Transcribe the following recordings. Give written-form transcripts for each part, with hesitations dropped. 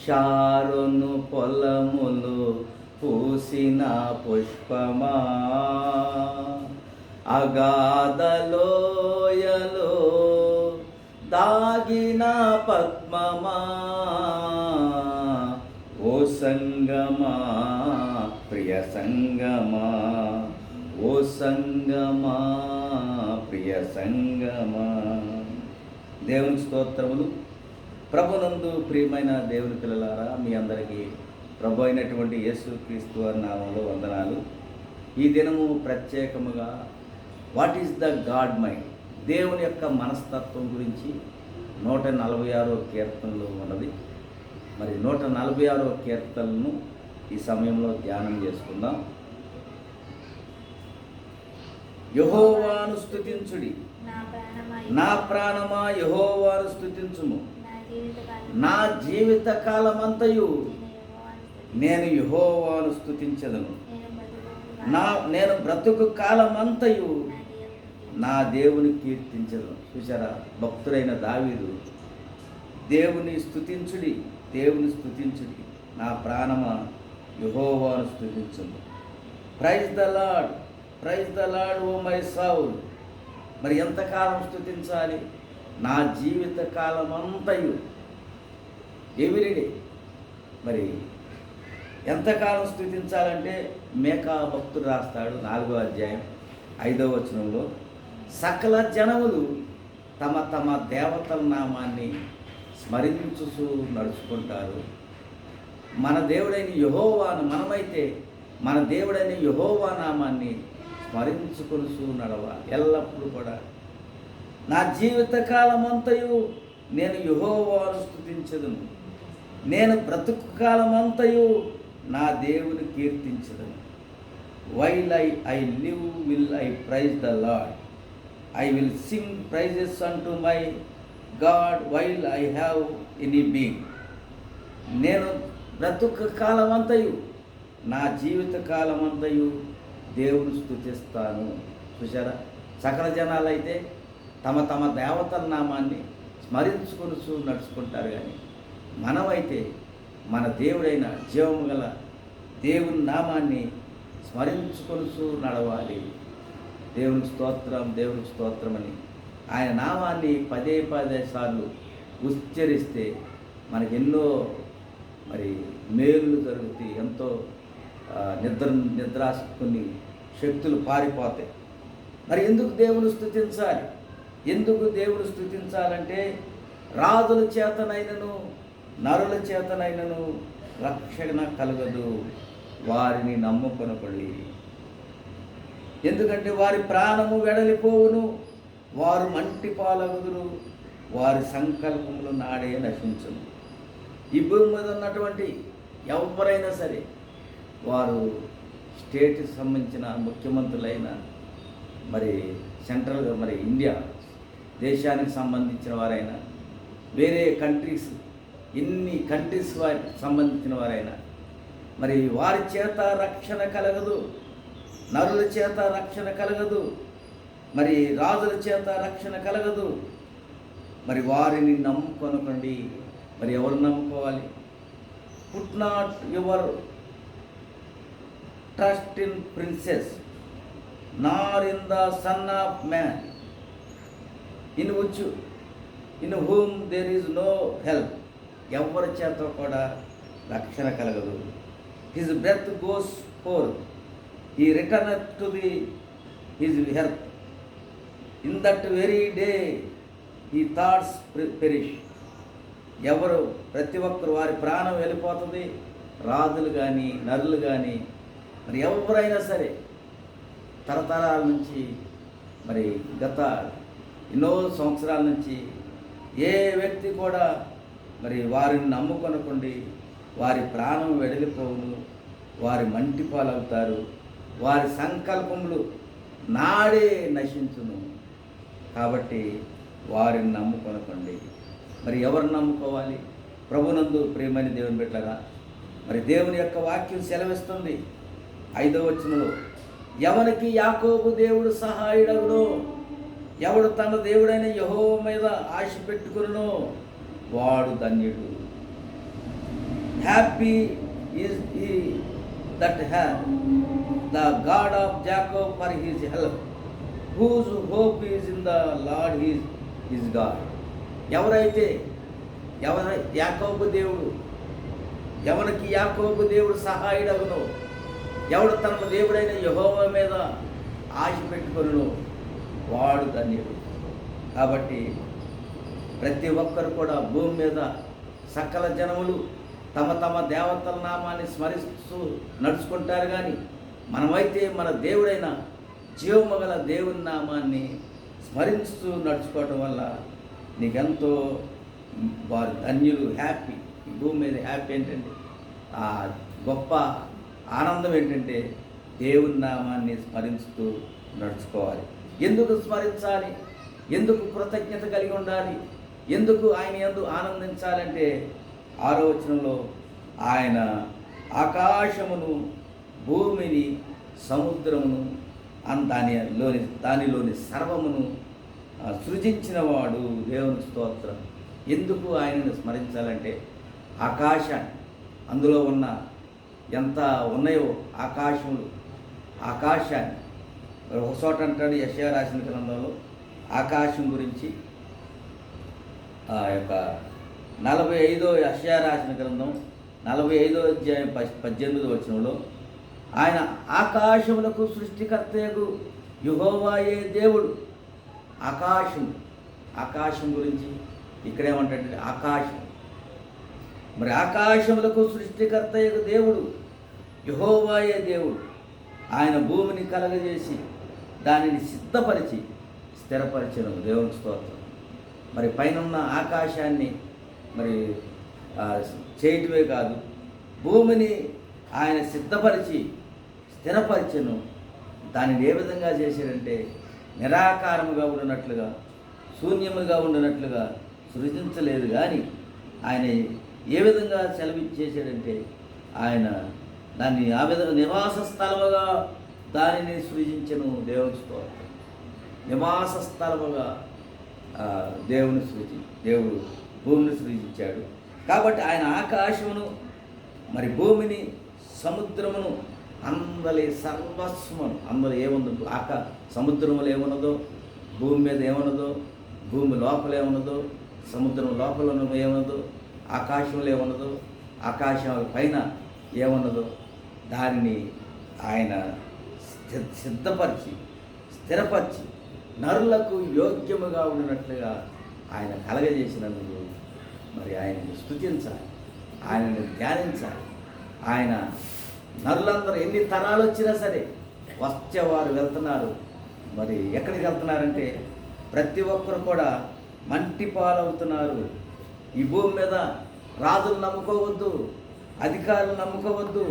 Sharon పొలములు పూసిన పుష్పమా, అగాధలోయలో దాగిన పద్మమా, ఓ సంగమా ప్రియ సంగమా, ఓ సంగమా ప్రియ సంగమా. దేవునికి స్తోత్రములు. ప్రభునందు ప్రియమైన దేవుని పిల్లలారా, మీ అందరికీ ప్రభు అయినటువంటి యేసుక్రీస్తు వారి నామంలో వందనాలు. ఈ దినము ప్రత్యేకముగా what is the God mind, దేవుని యొక్క మనస్తత్వం గురించి 146వ కీర్తనలో ఉన్నది. మరి 146వ కీర్తనను ఈ సమయంలో ధ్యానం చేసుకుందాం. యెహోవాను స్తుతించుడి, నా ప్రాణమా యెహోవాను స్తుతించుము. నా జీవిత కాలమంతయు నేను యెహోవాను స్తుతించెదను. నేను బ్రతుకు కాలమంతయు నా దేవుని కీర్తించెదను. చూసారా, భక్తుడైన దావీదు దేవుని స్తుతించుడి, దేవుని స్తుతించుడి, నా ప్రాణమా యెహోవాను స్తుతించుము. Praise the Lord, praise the Lord O my soul. మరి ఎంతకాలం స్తుతించాలి? నా జీవిత కాలమంతయు, ఎవ్రీడే. మరి ఎంతకాలం స్తుతించాలంటే మేకా భక్తుడు రాస్తాడు 4వ అధ్యాయం 5వ వచనంలో, సకల జనములు తమ తమ దేవతల నామాన్ని స్మరించుచూ నడుచుకుంటారు. మన దేవుడైన యెహోవాను మనమైతే మన దేవుడైన యెహోవా నామాన్ని స్మరించుకొనుచూ నడవాలి ఎల్లప్పుడూ కూడా. నా జీవిత కాలమంతయు నేను యెహోవాను స్తుతించెదను. నేను బ్రతుకు కాలమంతయు నా దేవుని కీర్తించెదను. While I live will I praise the Lord, I will sing praises unto my God while I have any being. నేను బ్రతుకు కాలమంతయు, నా జీవిత కాలమంతయు దేవుని స్తుతిస్తాను. చూసారా, సకల జనాలైతే తమ తమ దేవతల నామాన్ని స్మరించుకొని నడుచుకుంటారు, కానీ మనమైతే మన దేవుడైన జీవము గల దేవుని నామాన్ని స్మరించుకొని నడవాలి. దేవునికి స్తోత్రం, దేవునికి స్తోత్రం అని ఆయన నామాన్ని పదే సార్లు ఉచ్చరిస్తే మనకి ఎన్నో మరి మేలు జరుగుతాయి. ఎంతో నిద్రాశక్తుని శక్తులు పారిపోతాయి. మరి ఎందుకు దేవుని స్తుతించాలి? ఎందుకు దేవుని స్తుతించాలంటే రాజుల చేతనైనను నరుల చేతనైనను రక్షణ కలగదు వారిని నమ్ముకొనబడి. ఎందుకంటే వారి ప్రాణము వెడలిపోవును, వారు మంటి పాలగుదురు, వారి సంకల్పములు నాడే నశించును. ఈ భూమి మీద ఉన్నటువంటి ఎవరైనా సరే, వారు స్టేట్కి సంబంధించిన ముఖ్యమంత్రులైన, మరి సెంట్రల్ మరి ఇండియా దేశానికి సంబంధించిన వారైనా, వేరే కంట్రీస్ ఎన్ని కంట్రీస్ వారికి సంబంధించిన వారైనా, మరి వారి చేత రక్షణ కలగదు, నరుల చేత రక్షణ కలగదు, మరి రాజుల చేత రక్షణ కలగదు. మరి వారిని నమ్ముకొనకండి. మరి ఎవరు నమ్ముకోవాలి? Put not your trust in princes nor in the son of man in whom there is no help. ఎవరి చేత కూడా రక్షణ కలగదు. His breath goes forth, he return to his help. In that very day his thoughts perish. ఎవరు ప్రతి ఒక్కరు వారి ప్రాణం వెళ్ళిపోతుంది. రాజులు కానీ నరులు కానీ మరి ఎవరైనా సరే తరతరాల నుంచి, మరి గత ఎన్నో సంవత్సరాల నుంచి ఏ వ్యక్తి కూడా మరి వారిని నమ్ముకొనకండి, వారి ప్రాణం వెడలిపోవును, వారి మంటి పాలవుతారు, వారి సంకల్పములు నాడే నశించును. కాబట్టి వారిని నమ్ముకొనకండి. మరి ఎవరు నమ్ముకోవాలి? ప్రభునందు ప్రియమైన దేవుని బిడ్డలారా, మరి దేవుని యొక్క వాక్యం సెలవిస్తుంది 5వ వచనంలో, ఎవరికి యాకోబు దేవుడు సహాయుడగునో, ఎవడు తన దేవుడైన యెహోవా మీద ఆశ పెట్టుకునో వాడు ధన్యుడు. Happy is he that hath the God of Jacob for his help, whose hope is in the Lord his God. ఎవరైతే యాకోబు దేవుడు, ఎవరికి యాకోబు దేవుడు సహాయుడగునో, ఎవడు తన దేవుడైన యెహోవా మీద ఆశ పెట్టుకొనును వాడు ధన్యుడు. కాబట్టి ప్రతి ఒక్కరు కూడా భూమి మీద సకల జనములు తమ తమ దేవతల నామాన్ని స్మరిస్తూ నడుచుకుంటారు. కానీ మనమైతే మన దేవుడైన జీవమగల దేవుని నామాన్ని స్మరిస్తూ నడుచుకోవటం వల్ల నీకెంతో వారు ధన్యులు, హ్యాపీ. ఈ భూమి మీద హ్యాపీ ఏంటంటే, ఆ గొప్ప ఆనందం ఏంటంటే దేవుని నామాన్ని స్మరిస్తూ నడుచుకోవాలి. ఎందుకు స్మరించాలి, ఎందుకు కృతజ్ఞత కలిగి ఉండాలి, ఎందుకు ఆయన యందు ఆనందించాలంటే 6వ వచనంలో ఆయన ఆకాశమును, భూమిని, సముద్రమును దానిలోని సర్వమును సృజించిన వాడు దేవుని స్తోత్రం. ఎందుకు ఆయనను స్మరించాలంటే ఆకాశాన్ని, అందులో ఉన్న ఎంత ఉన్నాయో ఆకాశాన్ని ఒక చోట అంటాడు యెషయా రాసిన గ్రంథంలో ఆకాశం గురించి, ఆ యొక్క 45వ యెషయా రాసిన గ్రంథం 45వ అధ్యాయం 18వ వచనంలో ఆయన ఆకాశములకు సృష్టికర్తయగు యెహోవాయే దేవుడు. ఆకాశం గురించి ఇక్కడేమంటాడంటే ఆకాశం, మరి ఆకాశములకు సృష్టికర్తయగు దేవుడు యెహోవాయే దేవుడు. ఆయన భూమిని కలగజేసి దానిని సిద్ధపరిచి స్థిరపరిచను దేవుని స్తోత్రం. మరి పైన ఆకాశాన్ని మరి చేయటమే కాదు, భూమిని ఆయన సిద్ధపరిచి స్థిరపరిచను. దానిని ఏ విధంగా చేశాడంటే నిరాకారముగా ఉండినట్లుగా, శూన్యముగా ఉండినట్లుగా సృజించలేదు. కానీ ఆయన ఏ విధంగా సెలవిచ్చేసాడంటే ఆయన దాన్ని ఆ విధంగా నివాస స్థలముగా దానిని సృజించను దేవుని స్తోత్రం. నివాస స్థలముగా దేవుడు భూమిని సృజించాడు. కాబట్టి ఆయన ఆకాశమును, మరి భూమిని, సముద్రమును, అందలి సర్వస్వమును, అందులో ఏముందో సముద్రములు ఏమున్నదో, భూమి మీద ఏమున్నదో, భూమి లోపల ఏమున్నదో, సముద్రం లోపల ఏమున్నదో, ఆకాశంలో ఏమున్నదో, ఆకాశం పైన ఏమున్నదో దానిని ఆయన సిద్ధపరిచి స్థిరపరిచి నరులకు యోగ్యముగా ఉన్నట్లుగా ఆయన కలగజేసినందుకు మరి ఆయనని స్తుతించాలి, ఆయనని ధ్యానించాలి. ఆయన నరులందరూ ఎన్ని తరాలు వచ్చినా సరే వచ్చేవారు వెళ్తున్నారు. మరి ఎక్కడికి వెళ్తున్నారంటే ప్రతి ఒక్కరు కూడా మంటి పాలవుతున్నారు. ఈ భూమి మీద రాజులు నమ్ముకోవద్దు, అధికారులు నమ్ముకోవద్దు,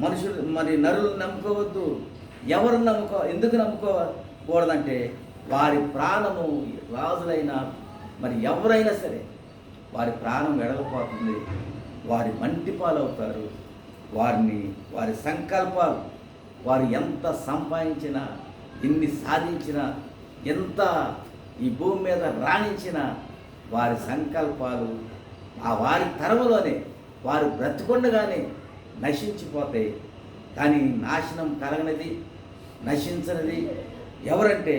మనుషులు మరి నరులు నమ్ముకోవద్దు. ఎవరు ఎందుకు నమ్ముకోకూడదంటే వారి ప్రాణము, రాజులైనా మరి ఎవరైనా సరే వారి ప్రాణం వెడలిపోతుంది, వారి మంటి పాలవుతారు. వారి సంకల్పాలు, వారు ఎంత సంపాదించినా, ఎన్ని సాధించినా, ఎంత ఈ భూమి మీద రాణించినా వారి సంకల్పాలు వారి తరములోనే, వారు బ్రతికొండగానే నశించిపోతాయి. కానీ నాశనం కలగనిది, నశించనిది ఎవరంటే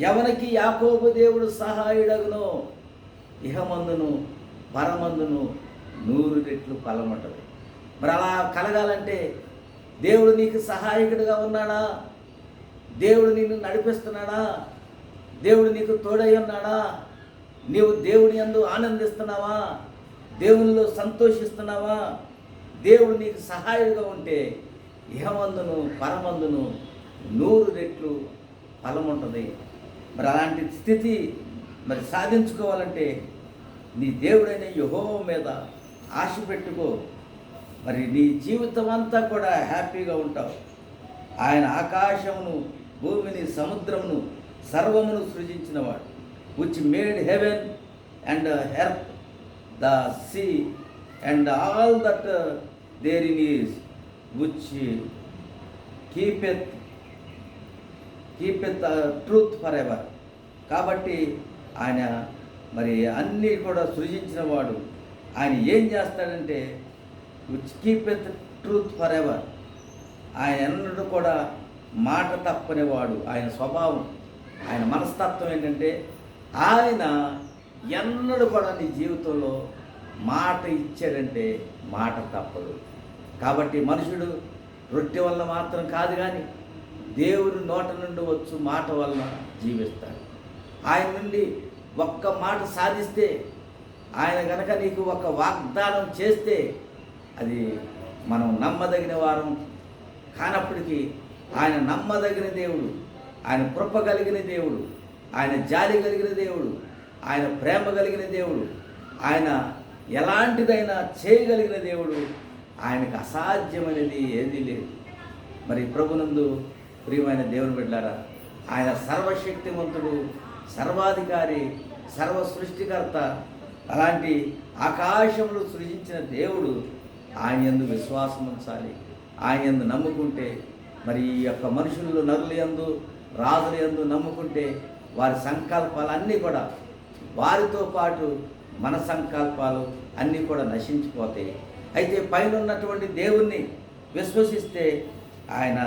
ఎవరికి యాకోబు దేవుడు సహాయుడగునో ఇహమందును పరమందును 100 రెట్లు ఫలముంటది. మరి అలా కలగాలంటే దేవుడు నీకు సహాయకుడిగా ఉన్నాడా? దేవుడు నిన్ను నడిపిస్తున్నాడా? దేవుడు నీకు తోడై ఉన్నాడా? నీవు దేవుని యందు ఆనందిస్తున్నావా? దేవునిలో సంతోషిస్తున్నావా? దేవుడు నీకు సహాయుడిగా ఉంటే ఇహమందును పరమందును 100 రెట్లు ఫలం ఉంటుంది. మరి అలాంటి స్థితి మరి సాధించుకోవాలంటే నీ దేవుడైన యెహోవా మీద ఆశ పెట్టుకో. మరి నీ జీవితం అంతా కూడా హ్యాపీగా ఉంటావు. ఆయన ఆకాశమును, భూమిని, సముద్రమును, సర్వమును సృజించినవాడు. which made heaven and earth, the sea and all that therein is, which keepeth truth forever. కాబట్టి ఆయన మరి అన్నీ కూడా సృజించిన వాడు. ఆయన ఏం చేస్తాడంటే విచ్ కీపెత్ ట్రూత్ ఫర్ ఎవర్. ఆయన ఎన్నడూ కూడా మాట తప్పనివాడు. ఆయన స్వభావం, ఆయన మనస్తత్వం ఏంటంటే ఆయన ఎన్నడూ కూడా నీ జీవితంలో మాట ఇచ్చాడంటే మాట తప్పదు. కాబట్టి మనుషుడు రొట్టె వల్ల మాత్రం కాదు కానీ దేవుని నోట నుండి వచ్చు మాట వల్ల జీవిస్తాడు. ఆయన నుండి ఒక్క మాట సాధిస్తే, ఆయన గనక నీకు ఒక వాగ్దానం చేస్తే అది మనం నమ్మదగిన వారం కానప్పటికీ ఆయన నమ్మదగిన దేవుడు, ఆయన కృప కలిగిన దేవుడు, ఆయన జాలి కలిగిన దేవుడు, ఆయన ప్రేమ కలిగిన దేవుడు, ఆయన ఎలాంటిదైనా చేయగలిగిన దేవుడు. ఆయనకు అసాధ్యమైనది ఏదీ లేదు. మరి ప్రభునందు ప్రియమైన దేవుని బిడ్డలారా, ఆయన సర్వశక్తివంతుడు, సర్వాధికారి, సర్వ సృష్టికర్త. అలాంటి ఆకాశములు సృజించిన దేవుడు ఆయన యందు విశ్వాసం ఉంచాలి. ఆయన యందు నమ్ముకుంటే, మరి ఈ యొక్క మనుషులు నరుల యందు రాజుల యందు నమ్ముకుంటే వారి సంకల్పాలన్నీ కూడా, వారితో పాటు మన సంకల్పాలు అన్నీ కూడా నశించిపోతాయి. అయితే పైన ఉన్నటువంటి దేవుణ్ణి విశ్వసిస్తే, ఆయన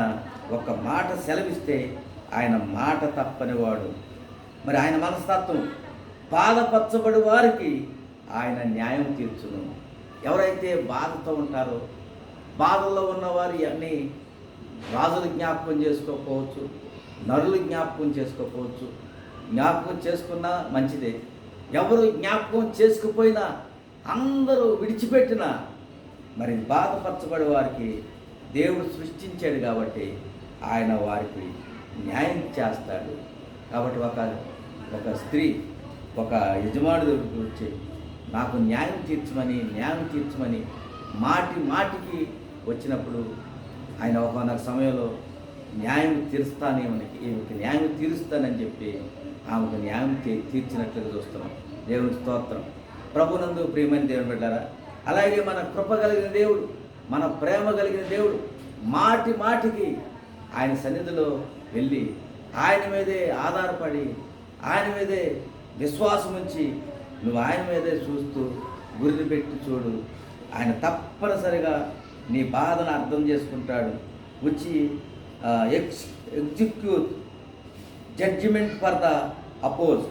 ఒక మాట సెలవిస్తే ఆయన మాట తప్పనివాడు. మరి ఆయన మనస్తత్వం, బాధపరచబడి వారికి ఆయన న్యాయం తీర్చును. ఎవరైతే బాధతో ఉంటారో, బాధల్లో ఉన్నవారు అన్నీ రాజులు జ్ఞాపకం చేసుకోకపోవచ్చు, నరులు జ్ఞాపకం చేసుకోకపోవచ్చు. జ్ఞాపకం చేసుకున్నా మంచిదే. ఎవరు జ్ఞాపకం చేసుకుపోయినా, అందరూ విడిచిపెట్టినా, మరి బాధపరచబడే వారికి దేవుడు సృష్టించాడు కాబట్టి ఆయన వారికి న్యాయం చేస్తాడు. కాబట్టి ఒక స్త్రీ ఒక యజమాని దగ్గరికి వచ్చి నాకు న్యాయం తీర్చమని మాటికి వచ్చినప్పుడు ఆయన ఒకనొక సమయంలో న్యాయం ఈమెకి న్యాయం తీరుస్తానని చెప్పి ఆమెకు న్యాయం తీర్చినట్లుగా చూస్తున్నాం. దేవుని స్తోత్రం. ప్రభునందు ప్రియమైన దేవుని బిడ్డారా, అలాగే మన కృప కలిగిన దేవుడు, మన ప్రేమ కలిగిన దేవుడు మాటికి ఆయన సన్నిధిలో వెళ్ళి ఆయన మీదే ఆధారపడి, ఆయన మీదే విశ్వాసం ఉంచి నువ్వు ఆయన మీదే చూస్తూ గురిని పెట్టి చూడు. ఆయన తప్పనిసరిగా నీ బాధను అర్థం చేసుకుంటాడు. వచ్చి execute judgement for the oppressed.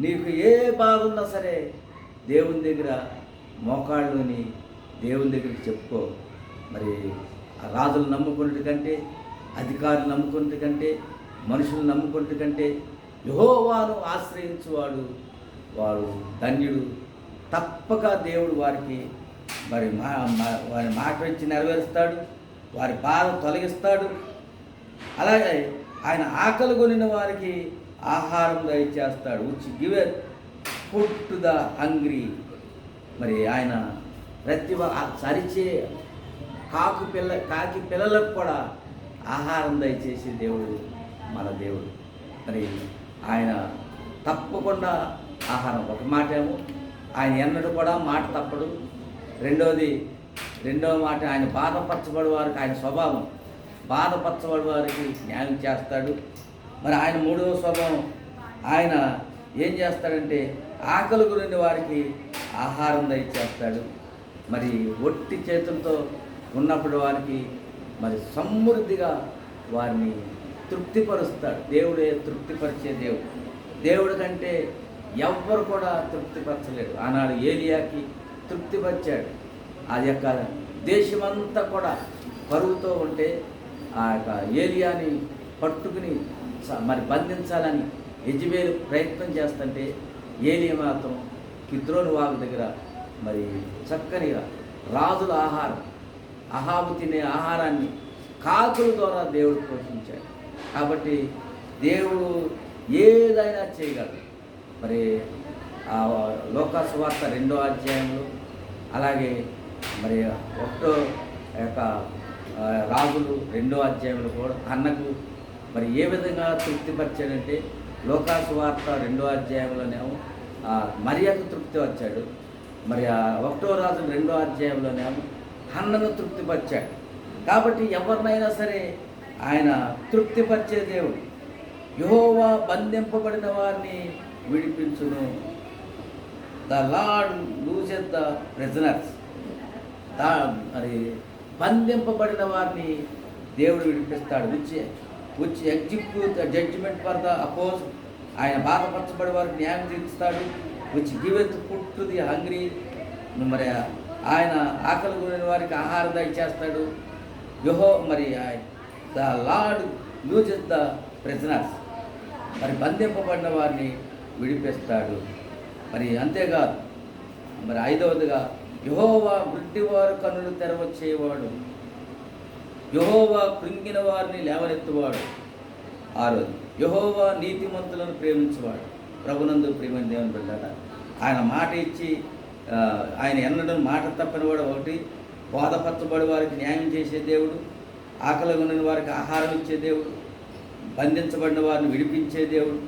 నీకు ఏ బాధ ఉన్నా సరే దేవుని దగ్గర మోకాళ్ళుని దేవుని దగ్గరికి చెప్పుకో. మరి రాజులు నమ్ముకున్నట్టు కంటే, అధికారులు నమ్ముకున్నట్టు కంటే, మనుషులు నమ్ముకున్నట్టు కంటే యెహోవాను ఆశ్రయించువాడు వాడు ధన్యుడు. తప్పక దేవుడు వారికి మరి వారి మాట ఇచ్చి నెరవేరుస్తాడు, వారి బాధ తొలగిస్తాడు. అలాగే ఆయన ఆకలి కొనిన వారికి ఆహారం దయచేస్తాడు. Which giveth food to the hungry. మరి ఆయన ప్రతి సరిచే కాకి పిల్లలకు కూడా ఆహారం దయచేసే దేవుడు మన దేవుడు. మరి ఆయన తప్పకుండా ఆహారం. ఒక మాట ఏమో ఆయన ఎన్నడూ కూడా మాట తప్పడు. రెండవ మాట ఆయన బాధపరచబడి వారికి ఆయన స్వభావం, బాధపరచబడి వారికి న్యాయం చేస్తాడు. మరి ఆయన మూడవ స్వభావం, ఆయన ఏం చేస్తాడంటే ఆకలి గురిన వారికి ఆహారం దయచేస్తాడు. మరి ఒట్టి చేతులతో ఉన్నప్పుడు వారికి మరి సమృద్ధిగా వారిని తృప్తిపరుస్తాడు. దేవుడే తృప్తిపరిచే దేవుడు కంటే ఎవ్వరు కూడా తృప్తిపరచలేడు. ఆనాడు ఏలియాకి తృప్తిపరిచాడు. అది యొక్క దేశమంతా కూడా కరువుతో ఉంటే ఆ యొక్క ఏలియాని పట్టుకుని మరి బంధించాలని యెజెబెలు ప్రయత్నం చేస్తుంటే ఏలియా మాత్రం కిద్రోను వాగు దగ్గర మరి చక్కనిగా రాజుల ఆహారం, అహాబు తినే ఆహారాన్ని కాకుల ద్వారా దేవుడు పోషించాడు. కాబట్టి దేవుడు ఏదైనా చేయగలడు. మరి లోకాసు సువార్త 2వ అధ్యాయంలో, అలాగే మరి 1వ యొక్క రాజులు 2వ అధ్యాయంలో కూడా అన్నకు మరి ఏ విధంగా తృప్తిపరిచాడంటే, లోకాసు సువార్త 2వ అధ్యాయంలోనేమో మరియకు తృప్తి వచ్చాడు. మరి 1వ రాజు 2వ అధ్యాయంలోనేమో హన్నను తృప్తిపరిచాడు. కాబట్టి ఎవరినైనా సరే ఆయన తృప్తిపరిచే దేవుడు. యెహోవా బంధింపబడిన వారిని విడిపించును. The Lord looses the prisoners. మరి బంధింపబడిన వారిని దేవుడు విడిపిస్తాడు. Which execute the judgment for the oppressed. ఆయన బాధపరచబడి వారికి న్యాయం తీరుస్తాడు. Which giveth food to the hungry. మరి ఆయన ఆకలి గురిన వారికి ఆహారం దయచేస్తాడు. మరి the Lord looses the prisoners. మరి బంధింపబడిన వారిని విడిపిస్తాడు. మరి అంతేకాదు, మరి 5వదిగా యెహోవా గుడ్డివారు కన్నులు తెరవచ్చేవాడు. యెహోవా కృంగిన వారిని లేవనెత్తువాడు. 6వది యెహోవా నీతిమంతులను ప్రేమించేవాడు. ప్రభునందు ప్రియమైన దేవుని బిడ్డలారా, ఆయన మాట ఇచ్చి ఆయన ఎన్నడూ మాట తప్పనివాడు. 1 బోధపరచబడి వారికి న్యాయం చేసే దేవుడు, ఆకలి ఉన్న వారికి ఆహారం ఇచ్చే దేవుడు, బంధించబడిన వారిని విడిపించే దేవుడు,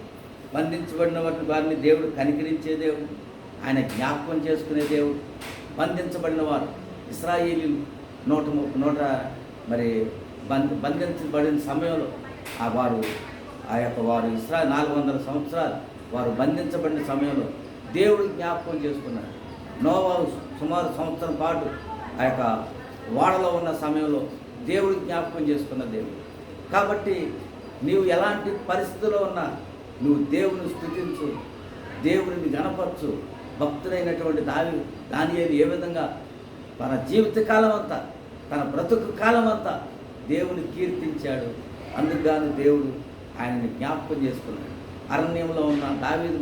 బంధించబడిన వారిని దేవుడు కనికరించే దేవుడు, ఆయన జ్ఞాపకం చేసుకునే దేవుడు. బంధించబడిన వారు ఇశ్రాయేలీయులు 100 మరి బంధించబడిన సమయంలో వారు 400 సంవత్సరాలు వారు బంధించబడిన సమయంలో దేవుడు జ్ఞాపకం చేసుకున్నారు. నోవాహు సుమారు సంవత్సరం పాటు ఆ యొక్క ఓడలో ఉన్న సమయంలో దేవుడు జ్ఞాపకం చేసుకున్న దేవుడు. కాబట్టి నీవు ఎలాంటి పరిస్థితుల్లో ఉన్నా నువ్వు దేవుని స్తుతించు, దేవుడిని గణపరచు. భక్తుడైనటువంటి దానియేలు ఏ విధంగా తన జీవితకాలం అంతా, తన బ్రతుకు కాలం అంతా దేవుని కీర్తించాడు. అందుకుగాను దేవుడు ఆయనని జ్ఞాపకం చేసుకున్నాడు. అరణ్యంలో ఉన్న దావీదు,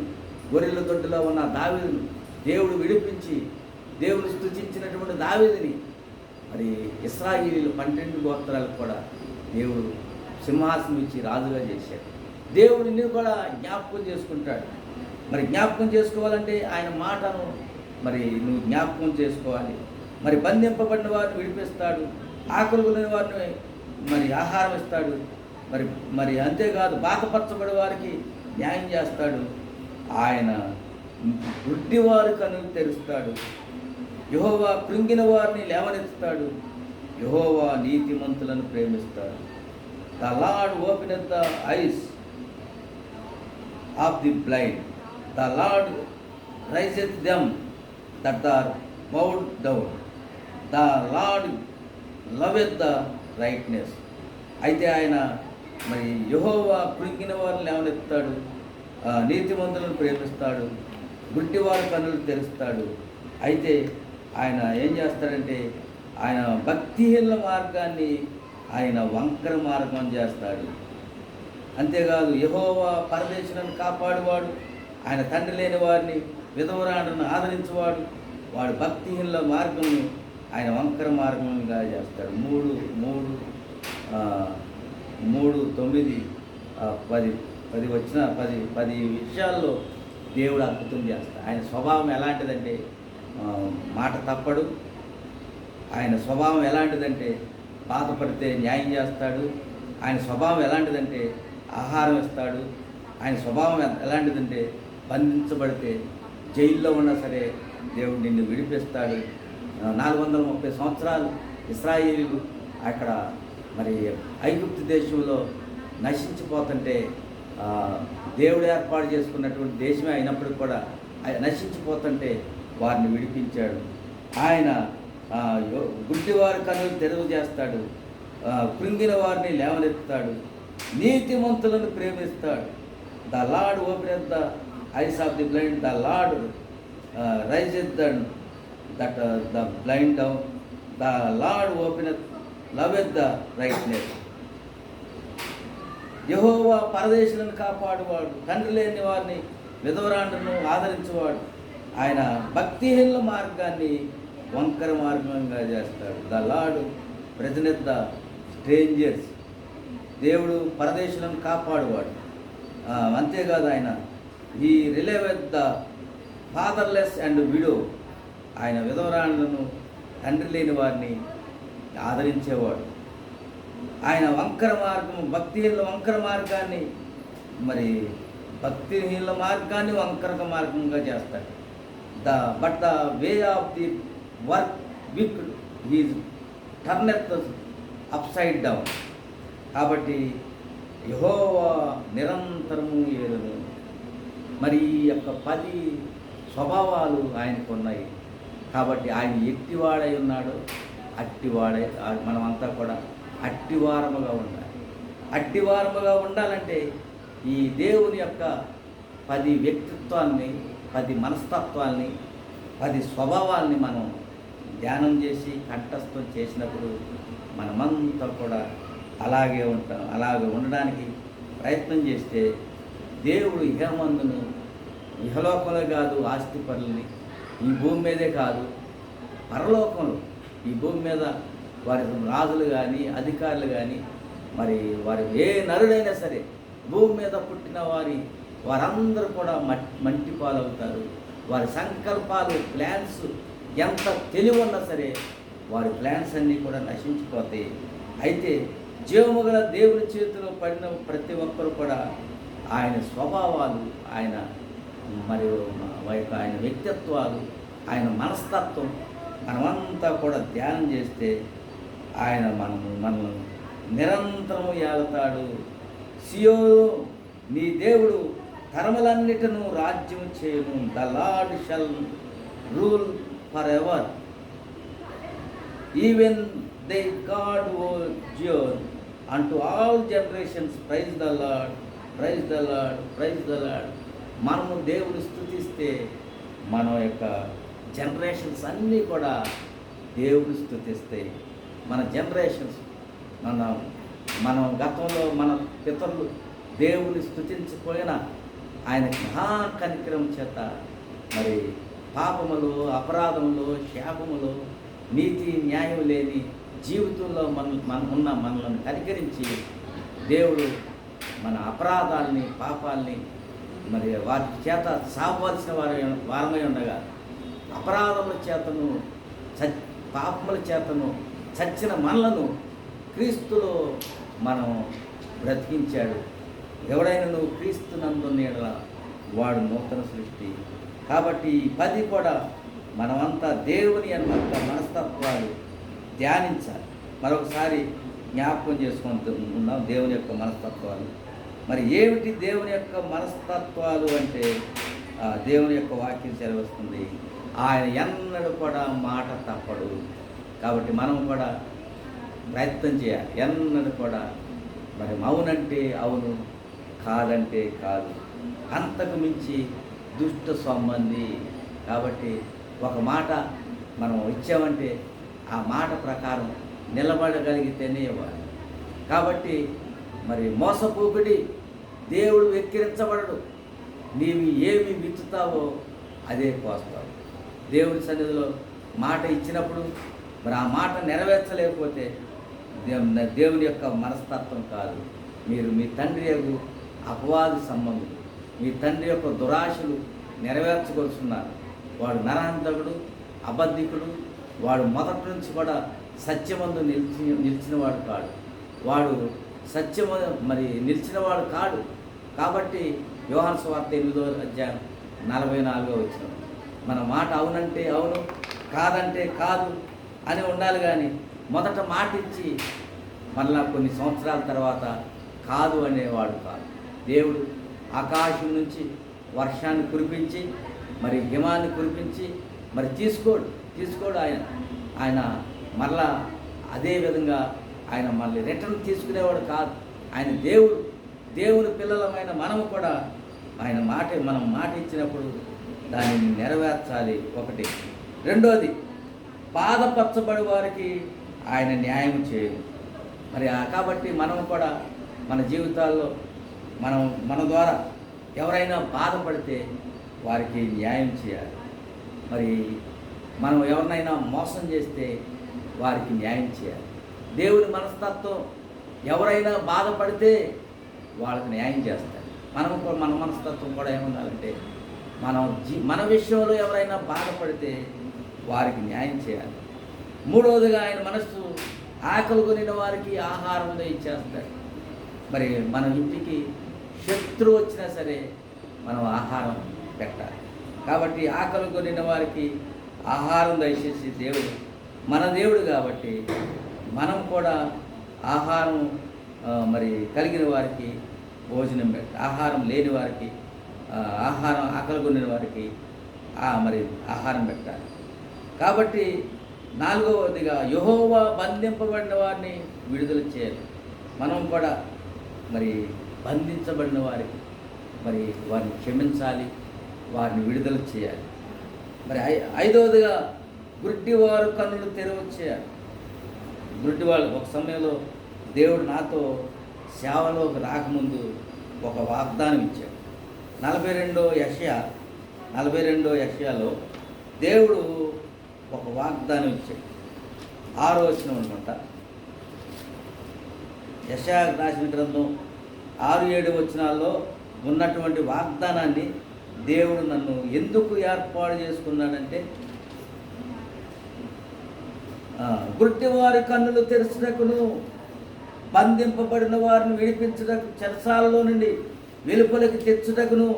గొర్రెల దొడ్డులో ఉన్న దావీదును దేవుడు విడిపించి దేవుని స్తుతించినటువంటి దావీదుని మరి ఇశ్రాయేలీయులు 12 గోత్రాలకు కూడా దేవుడు సింహాసనం ఇచ్చి రాజుగా చేశాడు. దేవుడిని కూడా జ్ఞాపకం చేసుకుంటాడు. మరి జ్ఞాపకం చేసుకోవాలంటే ఆయన మాటను మరి నువ్వు జ్ఞాపకం చేసుకోవాలి. మరి బంధింపబడిన వారిని విడిపిస్తాడు, ఆకలి ఉన్న వారిని మరి ఆహారం ఇస్తాడు. మరి అంతేకాదు బాధపరచబడే వారికి న్యాయం చేస్తాడు. ఆయన గుడ్డివారి కన్నులు తెరుస్తాడు. యెహోవా కృంగిన వారిని లేవనెత్తుతాడు. యెహోవా నీతిమంతులను ప్రేమిస్తాడు. The Lord openeth the eyes of the blind. The Lord raiseth them that are bowed down. The Lord loveth the righteous. అయితే ఆయన మరి యెహోవా కృంగిన వారిని లేవనెత్తుతాడు, నీతిమంతులను ప్రేమిస్తాడు, గుడ్డివారి కన్నులు తెరుస్తాడు. అయితే ఆయన ఏం చేస్తాడంటే ఆయన భక్తిహీన మార్గాన్ని ఆయన వంకర మార్గం చేస్తాడు. అంతేకాదు యెహోవా పరదేశులను కాపాడువాడు, ఆయన తండ్రి లేని వారిని విధవరాండ్రను ఆదరించేవాడు. వాడు భక్తిహీనుల మార్గం ఆయన వంకర మార్గంగా చేస్తాడు. 3:9-10 వచ్చిన 10 విషయాల్లో దేవుడు అద్భుతం చేస్తాడు. ఆయన స్వభావం ఎలాంటిదంటే మాట తప్పడు. ఆయన స్వభావం ఎలాంటిదంటే బాధపడితే న్యాయం చేస్తాడు. ఆయన స్వభావం ఎలాంటిదంటే ఆహారం ఇస్తాడు. ఆయన స్వభావం ఎలాంటిదంటే బంధించబడితే జైల్లో ఉన్నా సరే దేవుడు నిన్ను విడిపిస్తాడు. 430 సంవత్సరాలు ఇశ్రాయేలీయులు అక్కడ మరి ఐగుప్తు దేశంలో నశించిపోతుంటే దేవుడు ఏర్పాటు చేసుకున్నటువంటి దేశమే అయినప్పటికీ కూడా నశించిపోతుంటే వారిని విడిపించాడు. ఆయన గుడ్డివారి కన్నులు తెరువు చేస్తాడు, కృంగిన వారిని లేవనెత్తుతాడు, నీతిమంతులను ప్రేమిస్తాడు. The Lord openeth the eyes of the blind. The Lord raiseth that the blind down. The Lord openeth loveth the righteous. యెహోవా పరదేశులను కాపాడువాడు, తండ్రి లేని వారిని విధవరాండ్రను ఆదరించేవాడు. ఆయన భక్తిహీనుల మార్గాన్ని వంకర మార్గంగా చేస్తాడు. The lord present the strangers. దేవుడు పరదేశులను కాపాడువాడు. అంతేకాదు ఆయన ఈ రిలేవెత్ ద ఫాదర్లెస్ అండ్ విడో. ఆయన విధవరాండ్రను తండ్రి లేని వారిని ఆదరించేవాడు. ఆయన వంకర మార్గం, భక్తిహీనుల వంకర మార్గాన్ని మరి భక్తిహీనుల మార్గాన్ని వంకర మార్గంగా చేస్తాడు. But the way of the work wicked his turneth upside down. కాబట్టి యెహోవా నిరంతరము ఏలును. మరి ఈ యొక్క 10 స్వభావాలు ఆయనకు ఉన్నాయి. కాబట్టి ఆయన ఎట్టివాడై ఉన్నాడో అట్టివాడై మనమంతా కూడా అట్టివారముగా ఉండాలి. అట్టివారముగా ఉండాలంటే ఈ దేవుని యొక్క 10 వ్యక్తిత్వాన్ని, 10 మనస్తత్వాల్ని, 10 స్వభావాల్ని మనం ధ్యానం చేసి కంఠస్థం చేసినప్పుడు మనమంతా కూడా అలాగే ఉంటాం. అలాగే ఉండడానికి ప్రయత్నం చేస్తే దేవుడు ఇహమందును, ఇహలోకంలో కాదు ఆస్తి పనులని, ఈ భూమి మీదే కాదు పరలోకంలో, ఈ భూమి మీద వారి రాజులు కానీ అధికారులు కానీ మరి వారి ఏ నరుడైనా సరే భూమి మీద పుట్టిన వారందరూ కూడా మంటి పాలవుతారు. వారి సంకల్పాలు, ప్లాన్స్ ఎంత తెలివి ఉన్నా సరే వారి ప్లాన్స్ అన్నీ కూడా నశించిపోతాయి. అయితే జీవము గల దేవుని చేతిలో పడిన ప్రతి ఒక్కరు కూడా ఆయన స్వభావాలు, ఆయన మరియు ఆయన వ్యక్తిత్వాలు, ఆయన మనస్తత్వం మనమంతా కూడా ధ్యానం చేస్తే ఆయన మనల్ని నిరంతరము ఏలుతాడు. సియోను నీ దేవుడు తరములన్నిటిను రాజ్యం చేయను. The Lord shall rule for ever, even thy God O Zion unto all generations praise the Lord, praise the Lord, praise the Lord. మనము దేవుని స్తుతిస్తే మన యొక్క జనరేషన్స్ అన్నీ కూడా దేవుని స్తుతిస్తాయి. మన జనరేషన్స్ మనం గతంలో మన పితరులు దేవుని స్తుతించకపోయినా ఆయన మహాకనికరం చేత మరి పాపములు, అపరాధములు, శాపములు, నీతి న్యాయం లేని జీవితంలో మనల్ని కనికరించి దేవుడు మన అపరాధాలని, పాపాలని మరి వారి చేత సాపవలసిన వారమై ఉండగా అపరాధముల చేతను పాపముల చేతను చచ్చిన మనలను క్రీస్తులో మనం బ్రతికించాడు. ఎవడైనా నువ్వు క్రీస్తు నందు నీడల వాడు నూతన సృష్టి. కాబట్టి ఈ 10 కూడా మనమంతా దేవుని అన్నంత మనస్తత్వాలు ధ్యానించాలి. మరొకసారి జ్ఞాపకం చేసుకుంటున్నాం దేవుని యొక్క మనస్తత్వాలు. మరి ఏమిటి దేవుని యొక్క మనస్తత్వాలు అంటే దేవుని యొక్క వాక్యం సెలవిస్తుంది, ఆయన ఎన్నడూ కూడా మాట తప్పడు. కాబట్టి మనం కూడా ప్రయత్నం చేయాలి. ఎన్నడూ కూడా మరి అవునంటే అవును, కాదంటే కాదు, అంతకు మించి దుష్ట సంబంధి. కాబట్టి ఒక మాట మనం ఇచ్చామంటే ఆ మాట ప్రకారం నిలబడగలిగితేనే ఇవ్వాలి. కాబట్టి మరి మోసపోకుడి, దేవుడు వెక్కిరించబడడు. నీవు ఏమి విత్తుతావో అదే కోస్తావు. దేవుడి సన్నిధిలో మాట ఇచ్చినప్పుడు మరి ఆ మాట నెరవేర్చలేకపోతే దేవుని యొక్క మనస్తత్వం కాదు. మీరు మీ తండ్రి యొక్క అపవాది సంబంధులు, మీ తండ్రి యొక్క దురాశలు నెరవేర్చగలుగుతున్నారు. వాడు నరహంతకుడు, అబద్ధికుడు, వాడు మొదటి నుంచి కూడా సత్యమందు నిలిచినవాడు కాడు. వాడు సత్యము మరి నిలిచినవాడు కాడు. కాబట్టి యోహాను సువార్త 8వ అధ్యాయం 44వ వచనం, మన మాట అవునంటే అవును, కాదంటే కాదు అని ఉండాలి. కానీ మొదట మాట ఇచ్చి మళ్ళా కొన్ని సంవత్సరాల తర్వాత కాదు అనేవాడు కాదు. దేవుడు ఆకాశం నుంచి వర్షాన్ని కురిపించి మరి హిమాన్ని కురిపించి మరి తీసుకోడు ఆయన మళ్ళా అదే విధంగా ఆయన మళ్ళీ రిటర్న్ తీసుకునేవాడు కాదు. ఆయన దేవుని పిల్లలమైన మనము కూడా మనం మాట ఇచ్చినప్పుడు దానిని నెరవేర్చాలి. ఒకటి. రెండోది, బాధపరచబడి వారికి ఆయన న్యాయం చేయదు. మరి కాబట్టి మనం కూడా మన జీవితాల్లో మన ద్వారా ఎవరైనా బాధపడితే వారికి న్యాయం చేయాలి. మరి మనం ఎవరినైనా మోసం చేస్తే వారికి న్యాయం చేయాలి. దేవుని మనస్తత్వం ఎవరైనా బాధపడితే వాళ్ళకి న్యాయం చేస్తారు. మన మనస్తత్వం కూడా ఏముండాలంటే మన విషయంలో ఎవరైనా బాధపడితే వారికి న్యాయం చేయాలి. మూడవదిగా ఆయన మనస్సు ఆకలి కొనిన వారికి ఆహారం దయచేస్తాడు. మరి మన ఇంటికి శత్రువు వచ్చినా సరే మనం ఆహారం పెట్టాలి. కాబట్టి ఆకలి కొనిన వారికి ఆహారం దయచేసి దేవుడు మన దేవుడు. కాబట్టి మనం కూడా ఆహారం మరి కలిగిన వారికి భోజనం పెట్టాలి. ఆహారం లేని వారికి ఆకలి కొనిన వారికి మరి ఆహారం పెట్టాలి. కాబట్టి 4వదిగా యెహోవా బంధింపబడిన వారిని విడుదల చేయాలి. మనం కూడా మరి బంధించబడిన వారికి మరి వారిని క్షమించాలి, వారిని విడుదల చేయాలి. మరి 5వదిగా గుడ్డివారు కన్నులు తెరవచ్చేయాలి. గుడ్డివాళ్ళు ఒక సమయంలో దేవుడు నాతో సేవలోకి రాకముందు ఒక వాగ్దానం ఇచ్చాడు. 42వ యెషయాలో దేవుడు ఒక వాగ్దానం ఇచ్చాడు. 6వ వచనం అనుకుంటా. యెషయా రాసిన గ్రంథం 6-7 వచనాల్లో ఉన్నటువంటి వాగ్దానాన్ని దేవుడు నన్ను ఎందుకు ఏర్పాటు చేసుకున్నాడంటే, గుడ్డివారి కన్నులు తెరచుటకును, బంధింపబడిన వారిని విడిపించుటకు, చెరసాలలో నుండి వెలుపలికి తెచ్చుటకును,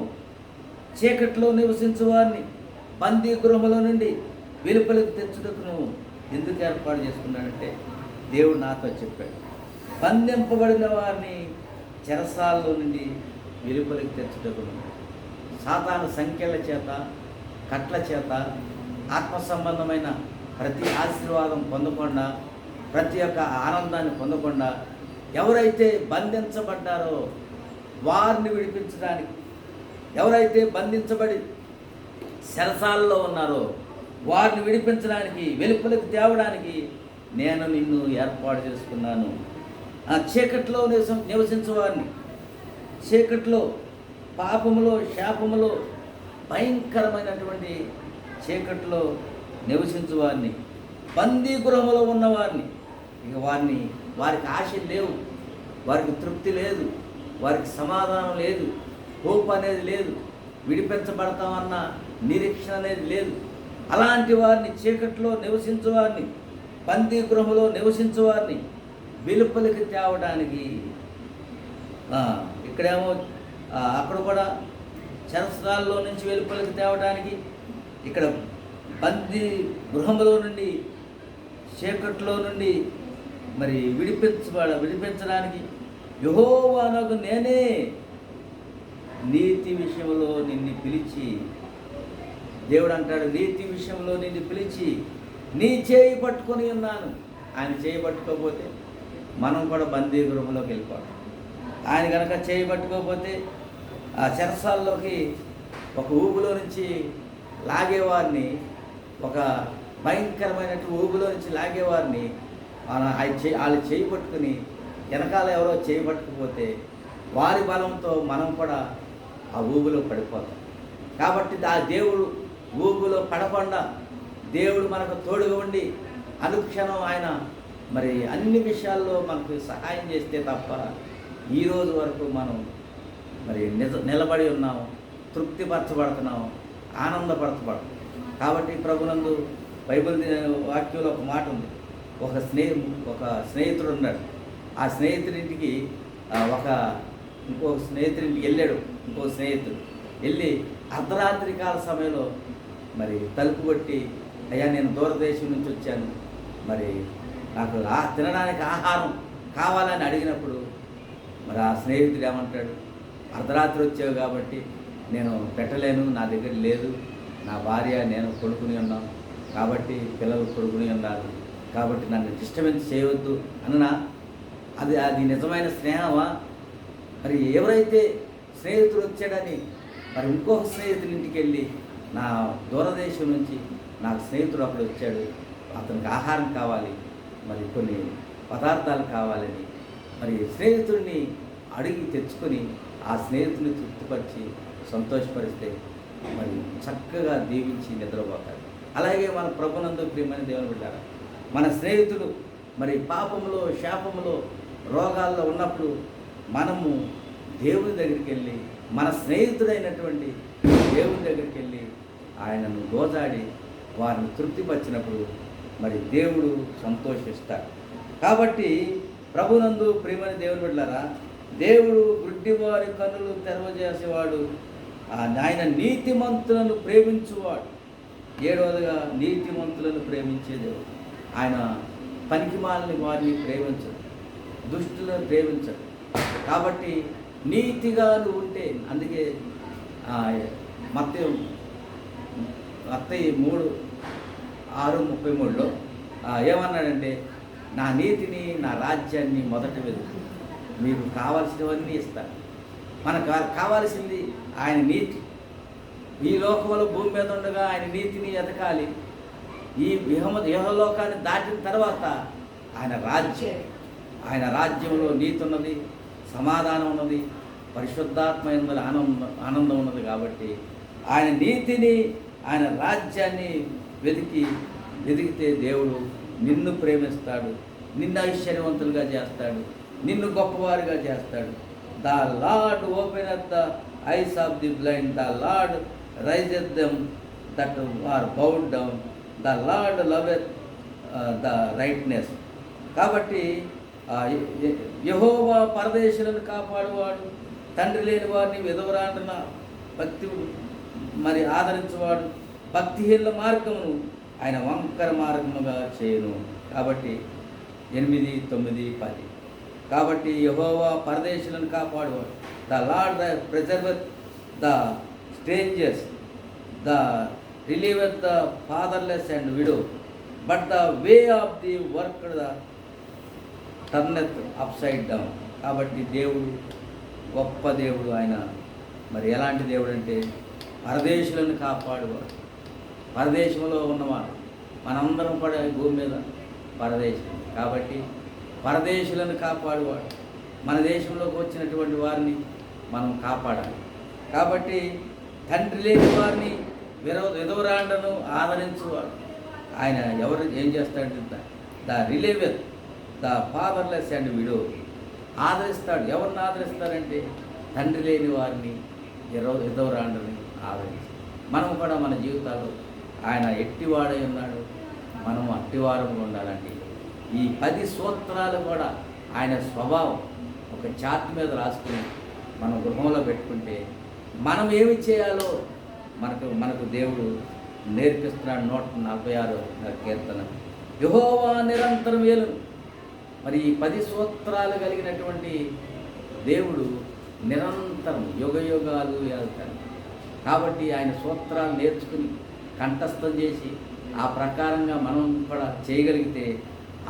చీకట్లో నివసించు వారిని బందీ గృహంలో నుండి వెలుపలికి తెచ్చుటకును ఎందుకు ఏర్పాటు చేసుకున్నాడంటే దేవుడు నాతో చెప్పాడు. బంధింపబడిన వారిని చెరసాలలో నుండి వెలుపలికి తెచ్చుటకును, సాతాను సంఖ్యల చేత, కట్ల చేత, ఆత్మ సంబంధమైన ప్రతి ఆశీర్వాదం పొందకుండా, ప్రతి ఒక్క ఆనందాన్ని పొందకుండా ఎవరైతే బంధించబడ్డారో వారిని విడిపించడానికి, ఎవరైతే బంధించబడి చెరసాలలో ఉన్నారో వారిని విడిపించడానికి, వెలుపలికి తేవడానికి నేను నిన్ను ఏర్పాటు చేసుకున్నాను. ఆ చీకట్లో నివసించు వారిని, చీకట్లో, పాపములో, శాపములో, భయంకరమైనటువంటి చీకట్లో నివసించు వారిని, బందీ గృహంలో ఉన్నవారిని, ఇక వారికి ఆశ లేవు, వారికి తృప్తి లేదు, వారికి సమాధానం లేదు, హోప్ అనేది లేదు, విడిపించబడతామన్న నిరీక్షణ అనేది లేదు. అలాంటి వారిని, చీకట్లో నివసించు వారిని, బందీ గృహంలో నివసించు వారిని వెలుపలికి తేవడానికి, ఇక్కడేమో అక్కడ కూడా చెరసాలలో నుంచి వెలుపలికి తేవడానికి, ఇక్కడ బందీ గృహంలో నుండి, చీకట్లో నుండి మరి విడిపించడానికి యెహోవానగు నేనే నీతి విషయంలో నిన్ను పిలిచి, దేవుడు అంటాడు, నీతి విషయంలో నిన్ను పిలిచి నీ చేయి పట్టుకొని ఉన్నాను. ఆయన చేయి పట్టుకోకపోతే మనం కూడా బందీ గృహంలోకి వెళ్ళిపోతాం. ఆయన కనుక చేయి పట్టుకోకపోతే ఆ చెరసాల్లోకి ఒక ఊబులో నుంచి లాగేవారిని, ఒక భయంకరమైనటువంటి ఊబులో నుంచి లాగేవారిని వాళ్ళు చేయి పట్టుకుని, వెనకాల ఎవరో చేయి పట్టుకుపోతే వారి బలంతో మనం కూడా ఆ ఊబులో పడిపోతాం. కాబట్టి ఆ దేవుడు ఊబులో పడకుండా దేవుడు మనకు తోడుగా ఉండి అనుక్షణం ఆయన మరి అన్ని విషయాల్లో మనకు సహాయం చేస్తే తప్ప ఈరోజు వరకు మనం మరి నిలబడి ఉన్నాము, తృప్తిపరచబడుతున్నాము, ఆనందపరచబడుతున్నాం. కాబట్టి ప్రభునందు బైబిల్ వాక్యంలో ఒక మాట ఉంది. ఒక స్నేహితుడు ఉన్నాడు. ఆ స్నేహితుడింటికి ఇంకో స్నేహితుడింటికి వెళ్ళాడు. ఇంకో స్నేహితుడు వెళ్ళి అర్ధరాత్రి కాల సమయంలో మరి తలుపు కొట్టి, అయ్యా నేను దూరదేశం నుంచి వచ్చాను, మరి నాకు తినడానికి ఆహారం కావాలని అడిగినప్పుడు మరి ఆ స్నేహితుడు ఏమంటాడు, అర్ధరాత్రి వచ్చావు కాబట్టి నేను పెట్టలేను, నా దగ్గర లేదు, నా భార్య నేను కొడుకుని ఉన్నాం, కాబట్టి పిల్లలు కొడుకుని ఉన్నారు, కాబట్టి నన్ను డిస్టర్బెన్స్ చేయవద్దు అన్నా. అది నిజమైన స్నేహమా? మరి ఎవరైతే స్నేహితుడు వచ్చాడని మరి ఇంకొక స్నేహితుడి ఇంటికి వెళ్ళి, నా దూరదేశం నుంచి నాకు స్నేహితుడు అప్పుడు వచ్చాడు, అతనికి ఆహారం కావాలి, మరి కొన్ని పదార్థాలు కావాలని మరి స్నేహితుడిని అడిగి తెచ్చుకొని ఆ స్నేహితుడిని తృప్తిపరిచి సంతోషపరిస్తే మరి చక్కగా దీవించి నిద్రపోతాడు. అలాగే మన ప్రభునందు ప్రియమైన దేవుని బిడ్డలారా, మన స్నేహితుడు మరి పాపములో, శాపములో, రోగాల్లో ఉన్నప్పుడు మనము దేవుని దగ్గరికి వెళ్ళి, మన స్నేహితుడైనటువంటి దేవుని దగ్గరికి వెళ్ళి ఆయనను గోజాడి వారిని తృప్తిపరిచినప్పుడు మరి దేవుడు సంతోషిస్తాడు. కాబట్టి ప్రభునందు ప్రియమైన దేవుని బిడ్డలారా, దేవుడు గుడ్డివారి కన్నులు తెరవజేసేవాడు, ఆయన నీతిమంతులను ప్రేమించువాడు. 7వదిగా నీతిమంతులను ప్రేమించే దేవుడు. ఆయన పనికిమాలని వారిని ప్రేమించడు, దుష్టులను ప్రేమించడు. కాబట్టి నీతిగా నువ్వు ఉంటే, అందుకే మత్తయి మత్తయి 3:6-33లో ఏమన్నాడంటే, నా నీతిని నా రాజ్యాన్ని మొదట వెతుకు, మీకు కావాల్సినవన్నీ ఇస్తాను. మనకు కావాల్సింది ఆయన నీతి. ఈ లోకంలో భూమి మీద ఉండగా ఆయన నీతిని ఎతకాలి. ఈ ఇహలోకాన్ని దాటిన తర్వాత ఆయన రాజ్యం, ఆయన రాజ్యంలో నీతి ఉన్నది, సమాధానం ఉన్నది, పరిశుద్ధాత్మ ఉన్నది, ఆనందం ఉన్నది. కాబట్టి ఆయన నీతిని ఆయన రాజ్యాన్ని వెతికితే దేవుడు నిన్ను ప్రేమిస్తాడు, నిన్ను ఐశ్వర్యవంతులుగా చేస్తాడు, నిన్ను గొప్పవారుగా చేస్తాడు. The Lord openeth the eyes of the blind, the Lord raiseth them that are bowed down, the Lord loveth the righteous. కాబట్టి యెహోవా పరదేశులను కాపాడువాడు, తండ్రి లేని వారిని విధవరాండ్రన భక్తి ఆదరించువాడు, భక్తిహీనుల మార్గమును ఆయన వంకర మార్గముగా చేయను. కాబట్టి 8, 9, 10. కాబట్టి యెహోవా పరదేశులను కాపాడువాడు, the Lord preserveth the strangers, the relieveth the fatherless and widow, but the way of the work the turneth upside down. కాబట్టి దేవుడు గొప్ప దేవుడు. ఆయన మరి ఎలాంటి దేవుడు అంటే పరదేశులను కాపాడువాడు. పరదేశంలో ఉన్నవాడు, మనందరం కూడా భూమి మీద పరదేశం. కాబట్టి పరదేశులను కాపాడువాడు. మన దేశంలోకి వచ్చినటువంటి వారిని మనం కాపాడాలి. కాబట్టి తండ్రి లేని వారిని విధవరాండ్రను ఆదరించువాడు. ఆయన ఎవరు ఏం చేస్తాడంటే the relieveth the fatherless and widow, ఆదరిస్తాడు. ఎవరిని ఆదరిస్తారంటే తండ్రి లేని వారిని, విధవరాండ్రని ఆదరిస్తాడు. మనం కూడా మన జీవితాల్లో ఆయన ఎట్టివాడై ఉన్నాడు, మనం అట్టివారంగా ఉండాలండి. ఈ 10 సూత్రాలు కూడా ఆయన స్వభావం ఒక చార్ట్ మీద రాసుకుని మనం గృహంలో పెట్టుకుంటే మనం ఏమి చేయాలో మనకు దేవుడు నేర్పిస్తున్నాడు. 146 కీర్తన, యెహోవా నిరంతరం వేలును. మరి ఈ 10 సూత్రాలు కలిగినటువంటి దేవుడు నిరంతరం యుగాలు వెళ్తాడు. కాబట్టి ఆయన సూత్రాలు నేర్చుకుని కంఠస్థం చేసి ఆ ప్రకారంగా మనం కూడా చేయగలిగితే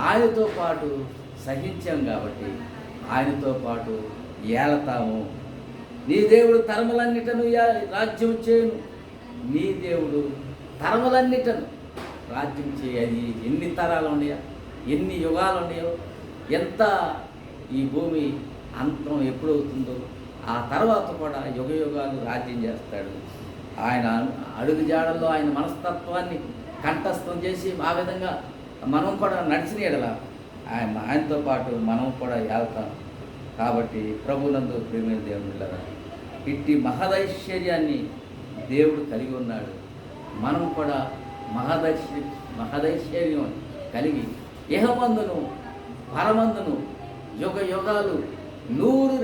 ఆయనతో పాటు సహించాం. కాబట్టి ఆయనతో పాటు ఏలతాము. నీ దేవుడు తరములన్నిటను రాజ్యం చేయను. నీ దేవుడు తరములన్నిటను రాజ్యం చేయని. ఎన్ని తరాలు ఉన్నాయో, ఎన్ని యుగాలు ఉన్నాయో, ఎంత ఈ భూమి అంతం ఎప్పుడవుతుందో ఆ తర్వాత కూడా యుగాలు రాజ్యం చేస్తాడు. ఆయన అడుగు జాడల్లో ఆయన మనస్తత్వాన్ని కంఠస్థం చేసి ఆ విధంగా మనం కూడా నడిచిన ఎడల ఆయనతో పాటు మనం కూడా వెళ్తాం. కాబట్టి ప్రభునందు ప్రేమైన దేవుళ్ళరా, ఇట్టి మహదైశ్వర్యాన్ని దేవుడు కలిగి ఉన్నాడు. మనం కూడా మహదైశ్వర్యం కలిగి ఇహమందును పరమందును యుగాలు 100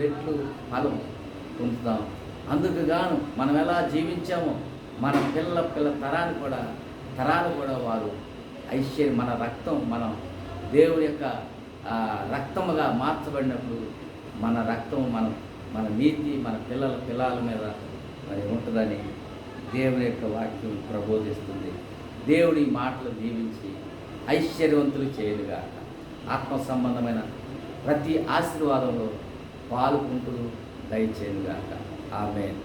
రెట్లు ఫలం పొందుతాం. అందుకు గాను మనం ఎలా జీవించామో మన పిల్ల తరాలు కూడా వారు మన రక్తం, మనం దేవుడి యొక్క రక్తముగా మార్చబడినప్పుడు మన రక్తం మన నీతి మన పిల్లల మీద మరి ఉంటుందని దేవుని యొక్క వాక్యం ప్రబోధిస్తుంది. దేవుడి మాటలు దీవించి ఐశ్వర్యవంతులు చేయలుగాక. ఆత్మ సంబంధమైన ప్రతి ఆశీర్వాదంలో పాలుకుంటూ దయచేయుగాక. ఆమేన్.